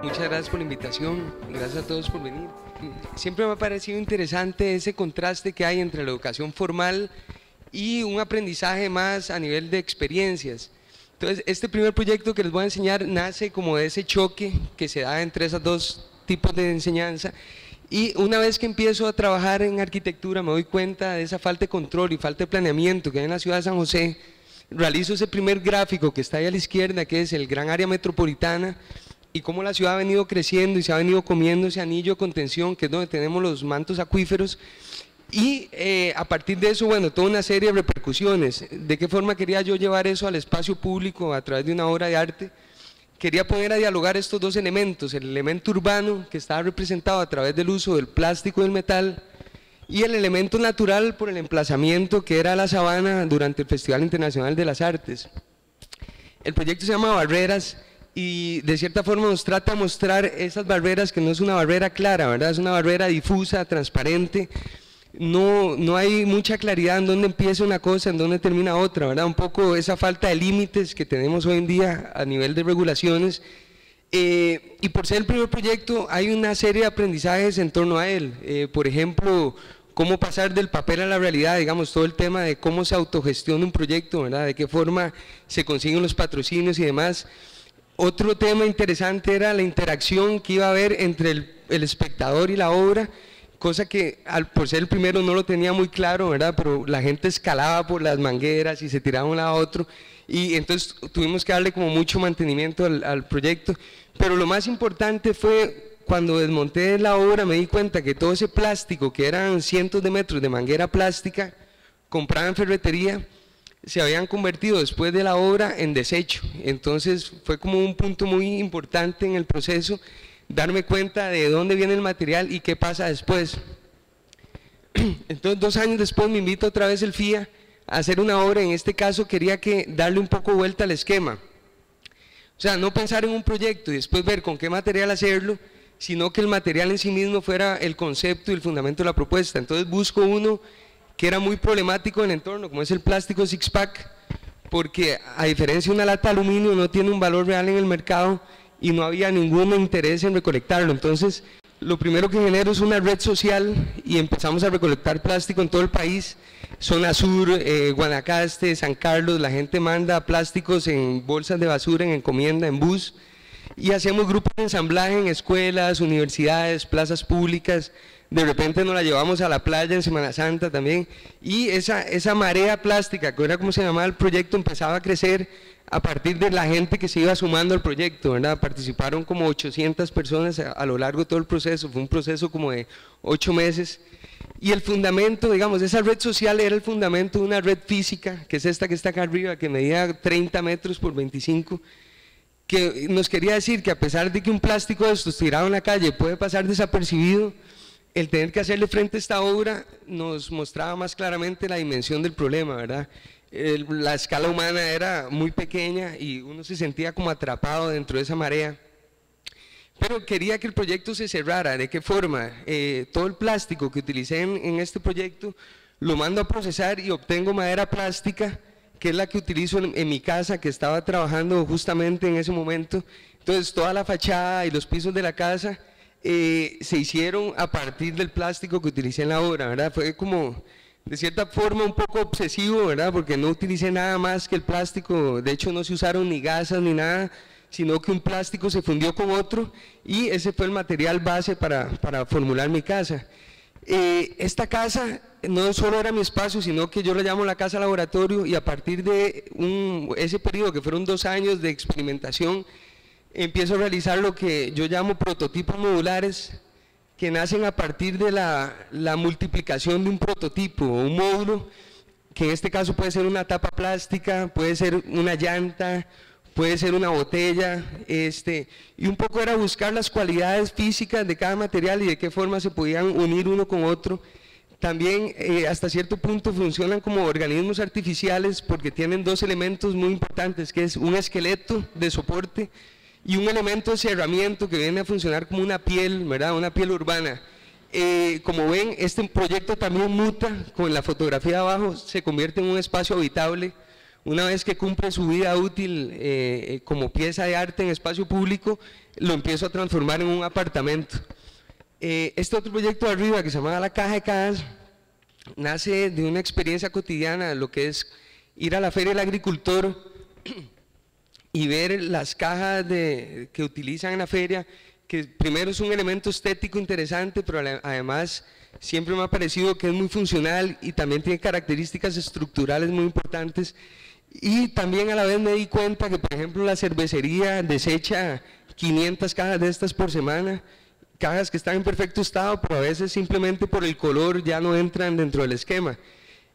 Muchas gracias por la invitación, gracias a todos por venir. Siempre me ha parecido interesante ese contraste que hay entre la educación formal y un aprendizaje más a nivel de experiencias. Entonces, este primer proyecto que les voy a enseñar nace como de ese choque que se da entre esos dos tipos de enseñanza, y una vez que empiezo a trabajar en arquitectura me doy cuenta de esa falta de control y falta de planeamiento que hay en la ciudad de San José. Realizo ese primer gráfico que está ahí a la izquierda, que es el gran área metropolitana, y cómo la ciudad ha venido creciendo y se ha venido comiendo ese anillo de contención, que es donde tenemos los mantos acuíferos, y a partir de eso, bueno, toda una serie de repercusiones. ¿De qué forma quería yo llevar eso al espacio público a través de una obra de arte? Quería poner a dialogar estos dos elementos, el elemento urbano, que estaba representado a través del uso del plástico y del metal, y el elemento natural por el emplazamiento que era la sabana durante el Festival Internacional de las Artes. El proyecto se llama Barreras, y de cierta forma nos trata de mostrar esas barreras, que no es una barrera clara, ¿verdad? Es una barrera difusa, transparente. No hay mucha claridad en dónde empieza una cosa, en dónde termina otra, ¿verdad? Un poco esa falta de límites que tenemos hoy en día a nivel de regulaciones, y por ser el primer proyecto hay una serie de aprendizajes en torno a él. Por ejemplo, cómo pasar del papel a la realidad, digamos, todo el tema de cómo se autogestiona un proyecto, ¿verdad? De qué forma se consiguen los patrocinios y demás. Otro tema interesante era la interacción que iba a haber entre el espectador y la obra, cosa que por ser el primero no lo tenía muy claro, ¿verdad? Pero la gente escalaba por las mangueras y se tiraba de un lado a otro, y entonces tuvimos que darle como mucho mantenimiento al proyecto. Pero lo más importante fue cuando desmonté la obra, me di cuenta que todo ese plástico, que eran cientos de metros de manguera plástica comprada en ferretería, se habían convertido después de la obra en desecho. Entonces fue como un punto muy importante en el proceso, darme cuenta de dónde viene el material y qué pasa después. Entonces 2 años después me invita otra vez el FIA a hacer una obra. En este caso quería darle un poco vuelta al esquema, o sea, no pensar en un proyecto y después ver con qué material hacerlo, sino que el material en sí mismo fuera el concepto y el fundamento de la propuesta. Entonces busco uno que era muy problemático en el entorno, como es el plástico six-pack, porque a diferencia de una lata de aluminio no tiene un valor real en el mercado y no había ningún interés en recolectarlo. Entonces lo primero que genero es una red social y empezamos a recolectar plástico en todo el país, zona sur, Guanacaste, San Carlos. La gente manda plásticos en bolsas de basura, en encomienda, en bus, y hacemos grupos de ensamblaje en escuelas, universidades, plazas públicas. De repente nos la llevamos a la playa en Semana Santa también, y esa marea plástica, que era como se llamaba el proyecto, empezaba a crecer a partir de la gente que se iba sumando al proyecto, ¿verdad? Participaron como 800 personas a lo largo de todo el proceso. Fue un proceso como de 8 meses, y el fundamento, digamos, esa red social era el fundamento de una red física, que es esta que está acá arriba, que medía 30 metros por 25, que nos quería decir que a pesar de que un plástico de estos tirado en la calle puede pasar desapercibido, el tener que hacerle frente a esta obra nos mostraba más claramente la dimensión del problema, ¿verdad? La escala humana era muy pequeña y uno se sentía como atrapado dentro de esa marea. Pero quería que el proyecto se cerrara. ¿De qué forma? Todo el plástico que utilicé en este proyecto lo mando a procesar y obtengo madera plástica, que es la que utilizo en mi casa, que estaba trabajando justamente en ese momento. Entonces toda la fachada y los pisos de la casa se hicieron a partir del plástico que utilicé en la obra, ¿verdad? Fue como, de cierta forma, un poco obsesivo, ¿verdad? Porque no utilicé nada más que el plástico. De hecho no se usaron ni gasas ni nada, sino que un plástico se fundió con otro y ese fue el material base para formular mi casa. Esta casa no solo era mi espacio, sino que yo la llamo la casa laboratorio, y a partir de ese periodo, que fueron 2 años de experimentación, empiezo a realizar lo que yo llamo prototipos modulares, que nacen a partir de la multiplicación de un prototipo o un módulo, que en este caso puede ser una tapa plástica, puede ser una llanta, puede ser una botella, y un poco era buscar las cualidades físicas de cada material y de qué forma se podían unir uno con otro. También hasta cierto punto funcionan como organismos artificiales, porque tienen 2 elementos muy importantes, que es un esqueleto de soporte y un elemento de cerramiento que viene a funcionar como una piel, ¿verdad? Una piel urbana. Como ven, este proyecto también muta, con la fotografía de abajo se convierte en un espacio habitable, Una vez que cumple su vida útil como pieza de arte en espacio público, lo empiezo a transformar en un apartamento. Este otro proyecto de arriba, que se llama La Caja de Cajas, nace de una experiencia cotidiana, lo que es ir a la Feria del Agricultor y ver las cajas que utilizan en la feria, que primero es un elemento estético interesante, pero además siempre me ha parecido que es muy funcional y también tiene características estructurales muy importantes. Y también a la vez me di cuenta que, por ejemplo, la cervecería desecha 500 cajas de estas por semana, cajas que están en perfecto estado, pero a veces simplemente por el color ya no entran dentro del esquema.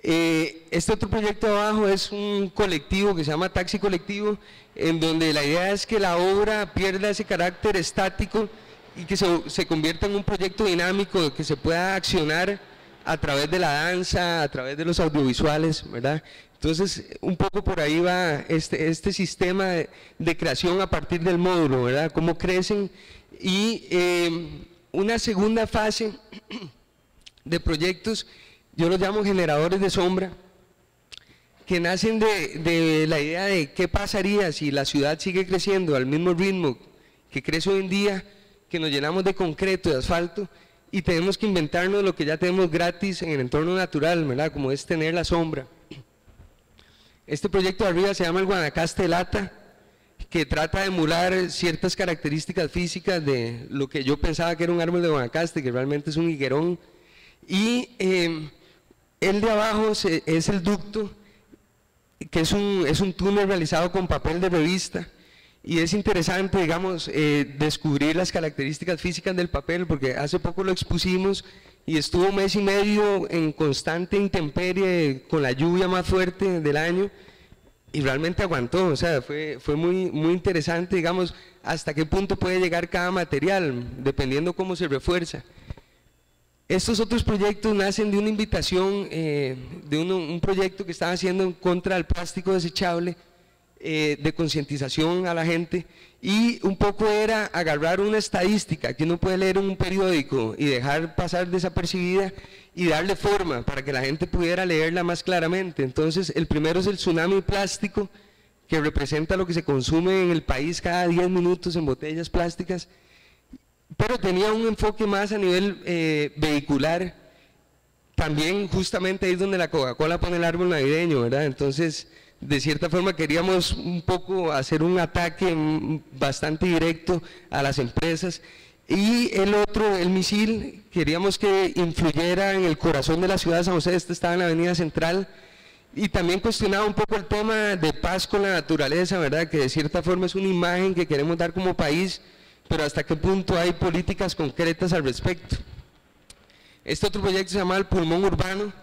Este otro proyecto de abajo es un colectivo que se llama Taxi Colectivo, en donde la idea es que la obra pierda ese carácter estático y que se convierta en un proyecto dinámico que se pueda accionar a través de la danza, a través de los audiovisuales, ¿verdad? Entonces, un poco por ahí va este sistema de creación a partir del módulo, ¿verdad? Cómo crecen. Y una segunda fase de proyectos, yo los llamo generadores de sombra, que nacen de la idea de qué pasaría si la ciudad sigue creciendo al mismo ritmo que crece hoy en día, que nos llenamos de concreto, de asfalto, y tenemos que inventarnos lo que ya tenemos gratis en el entorno natural, ¿verdad? Como es tener la sombra. Este proyecto de arriba se llama el Guanacaste Lata, que trata de emular ciertas características físicas de lo que yo pensaba que era un árbol de Guanacaste, que realmente es un higuerón. Y el de abajo es el ducto, que es un túnel realizado con papel de revista. Y es interesante, digamos, descubrir las características físicas del papel, porque hace poco lo expusimos y estuvo 1 mes y medio en constante intemperie con la lluvia más fuerte del año y realmente aguantó. O sea, fue muy interesante, digamos, hasta qué punto puede llegar cada material, dependiendo cómo se refuerza. Estos otros proyectos nacen de una invitación, de un proyecto que estaba haciendo en contra del plástico desechable, de concientización a la gente, y un poco era agarrar una estadística que uno puede leer en un periódico y dejar pasar desapercibida y darle forma para que la gente pudiera leerla más claramente. Entonces, el primero es el tsunami plástico, que representa lo que se consume en el país cada 10 minutos en botellas plásticas, pero tenía un enfoque más a nivel vehicular. También justamente ahí es donde la Coca-Cola pone el árbol navideño, ¿verdad? Entonces, de cierta forma queríamos un poco hacer un ataque bastante directo a las empresas. Y el otro, el misil, queríamos que influyera en el corazón de la ciudad de San José. Este estaba en la avenida Central, y también cuestionaba un poco el tema de paz con la naturaleza, ¿verdad? Que de cierta forma es una imagen que queremos dar como país, pero hasta qué punto hay políticas concretas al respecto. Este otro proyecto se llama el Pulmón Urbano,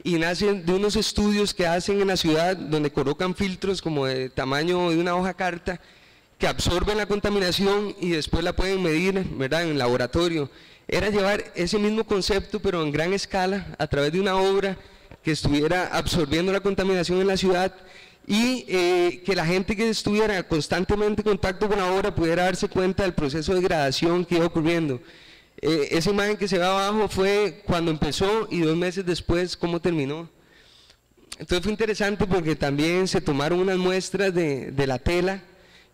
y nace de unos estudios que hacen en la ciudad, donde colocan filtros como de tamaño de una hoja carta, que absorben la contaminación y después la pueden medir, ¿verdad?, en laboratorio. Era llevar ese mismo concepto, pero en gran escala, a través de una obra que estuviera absorbiendo la contaminación en la ciudad, y que la gente que estuviera constantemente en contacto con la obra pudiera darse cuenta del proceso de degradación que iba ocurriendo. Esa imagen que se ve abajo fue cuando empezó y 2 meses después cómo terminó. Entonces fue interesante porque también se tomaron unas muestras de la tela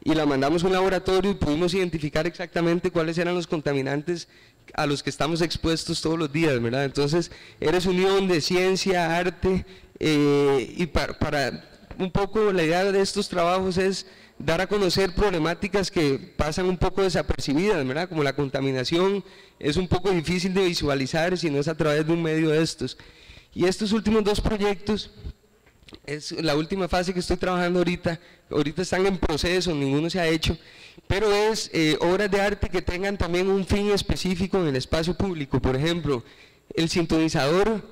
y la mandamos a un laboratorio y pudimos identificar exactamente cuáles eran los contaminantes a los que estamos expuestos todos los días, ¿verdad? Entonces era esa unión de ciencia, arte, y para un poco la idea de estos trabajos es dar a conocer problemáticas que pasan un poco desapercibidas, ¿verdad? Como la contaminación es un poco difícil de visualizar si no es a través de un medio de estos. Y estos últimos 2 proyectos, es la última fase que estoy trabajando ahorita están en proceso, ninguno se ha hecho, pero es obras de arte que tengan también un fin específico en el espacio público. Por ejemplo, el sintonizador,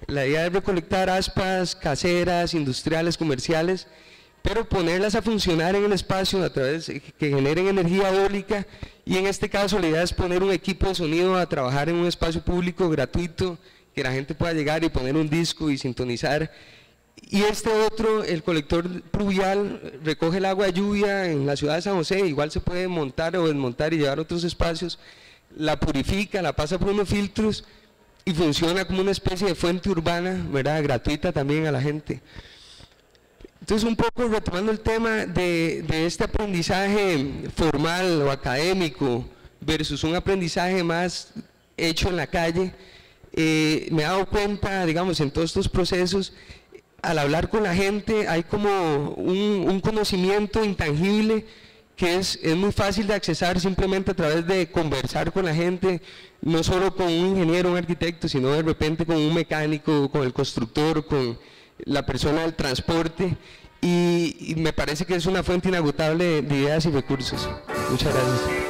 la idea es recolectar aspas caseras, industriales, comerciales, pero ponerlas a funcionar en el espacio a través que generen energía eólica, y en este caso la idea es poner un equipo de sonido a trabajar en un espacio público gratuito, que la gente pueda llegar y poner un disco y sintonizar. Y este otro, el colector pluvial, recoge el agua de lluvia en la ciudad de San José, igual se puede montar o desmontar y llevar a otros espacios, la purifica, la pasa por unos filtros y funciona como una especie de fuente urbana, ¿verdad?, gratuita también a la gente. Entonces, un poco retomando el tema de este aprendizaje formal o académico versus un aprendizaje más hecho en la calle, me he dado cuenta, digamos, en todos estos procesos, al hablar con la gente hay como un conocimiento intangible que es muy fácil de accesar simplemente a través de conversar con la gente, no solo con un ingeniero, un arquitecto, sino de repente con un mecánico, con el constructor, con la persona del transporte, y me parece que es una fuente inagotable de ideas y recursos. Muchas gracias.